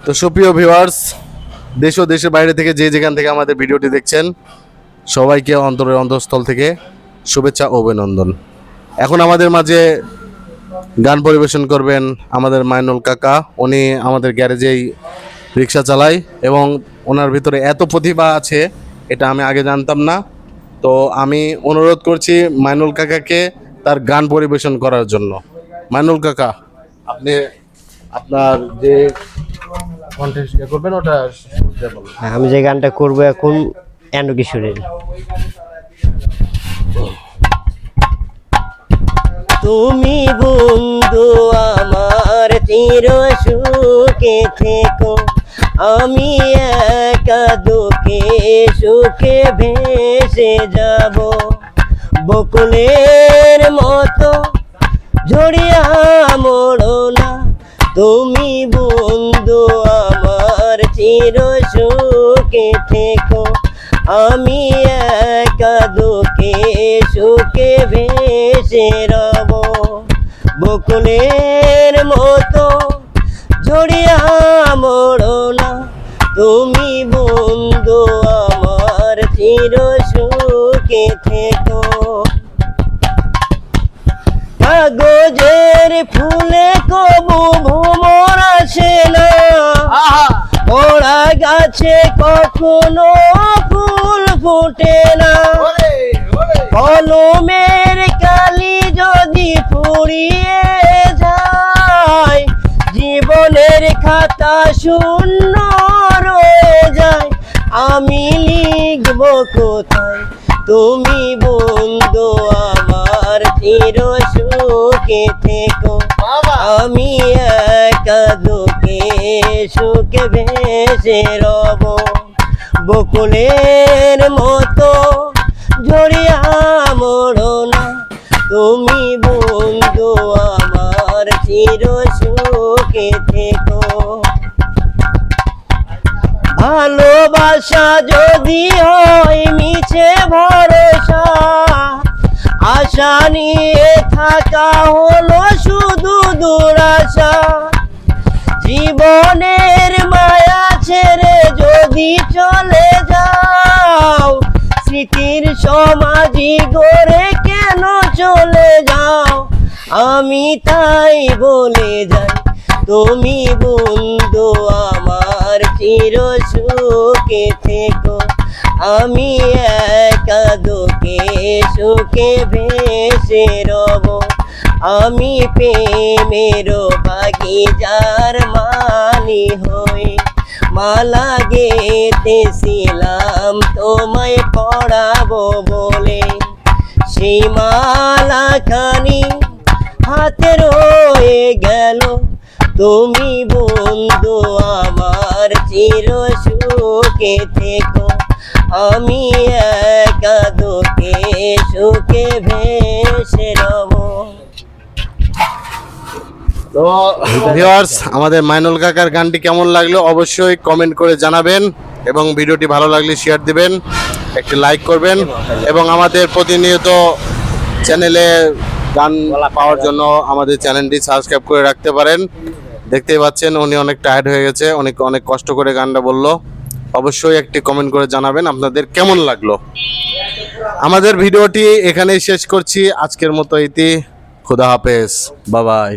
তো সুপ্রিয় ভিউয়ার্স, দেশ ও দেশের বাইরে থেকে যে যেখান থেকে আমাদের ভিডিওটি দেখছেন, সবাইকে অন্তরের অন্তঃস্থল থেকে শুভেচ্ছা ও অভিনন্দন। এখন আমাদের মাঝে গান পরিবেশন করবেন আমাদের মাইনুল কাকা। উনি আমাদের গ্যারেজেই রিক্সা চালায় এবং ওনার ভিতরে এত প্রতিভা আছে, এটা আমি আগে জানতাম না। তো আমি অনুরোধ করছি মাইনুল কাকাকে তার গান পরিবেশন করার জন্য। মাইনুল কাকা, আপনি আপনার যে কন্টেস্ট করবেন ওটা বলুন। আমি যে গানটা করবো এখন এন্ড কিশোরের। তুমি বন্ধু আমার চির সুখে থেকো, আমি একা দুঃখে সুখে ভেসে যাব। বকুলের মতো ঝরিয়া মোড়ো না, তুমি বন্ধু আমার চির সুখে থেকো, আমি একা দুঃখে সুখে ভেসে রব। বকুলের মতো ঝরিয়া মোড়ো না, তুমি বন্ধু আমার চির সুখে থেকো। কাগজের ফুলে কবু ভ্রমর আসে না, ওরা গাছে কখনো ফুল ফোটে না। কলমের কালি যদি ফুরিয়ে যায়, জীবনের খাতা শূন্য রয়ে যায়। আমি লিখব কোথায়, তুমি বন্ধু আমার চির সুখে থেকো, আমি একা দুঃখে সুখে ভেসে রব। বকুলের মতো ঝরিয়া মোড়ো না, তুমি বন্ধু আমার চির সুখে থেকো। ভালোবাসা যদি হয় মিছে ভরসা, আশা নিয়ে থাকা হলো শুধু দুরাশা। জীবনের মায়া ছেড়ে যদি চলে যাও, স্মৃতির সমাধি গড়ে কেন চলে যাও। আমি তাই বলে যাই, তুমি বন্ধু আমার চির সুখে থেকো, আমি একা দুঃখে সুখে ভেসে রব। আমি প্রেমের ভাগীদার মানি হই, মালা গেঁথেছিলাম তোমায় পড়াবো বলে। সেই মালা খানি হাতে রয়ে গেল, তুমি বন্ধু আমার চির সুখে থেকো, আমি একা দুঃখে সুখে ভেসে রব। তো ভিউয়ার্স, আমাদের মাইনুল কাকার গানটি কেমন লাগলো অবশ্যই কমেন্ট করে জানাবেন এবং ভিডিওটি ভালো লাগলে শেয়ার দিবেন, একটি লাইক করবেন এবং আমাদের প্রতিনিয়ত চ্যানেলে গান পাওয়ার জন্য আমাদের চ্যানেলটি সাবস্ক্রাইব করে রাখতে পারেন। দেখতেই পাচ্ছেন উনি অনেক টায়ার্ড হয়ে গেছে, অনেক কষ্ট করে গানটা বললো। অবশ্যই একটি কমেন্ট করে জানাবেন আপনাদের কেমন লাগলো। আমাদের ভিডিওটি এখানেই শেষ করছি, আজকের মতো ইতি। খুদা হাফেজ, বাই বাই।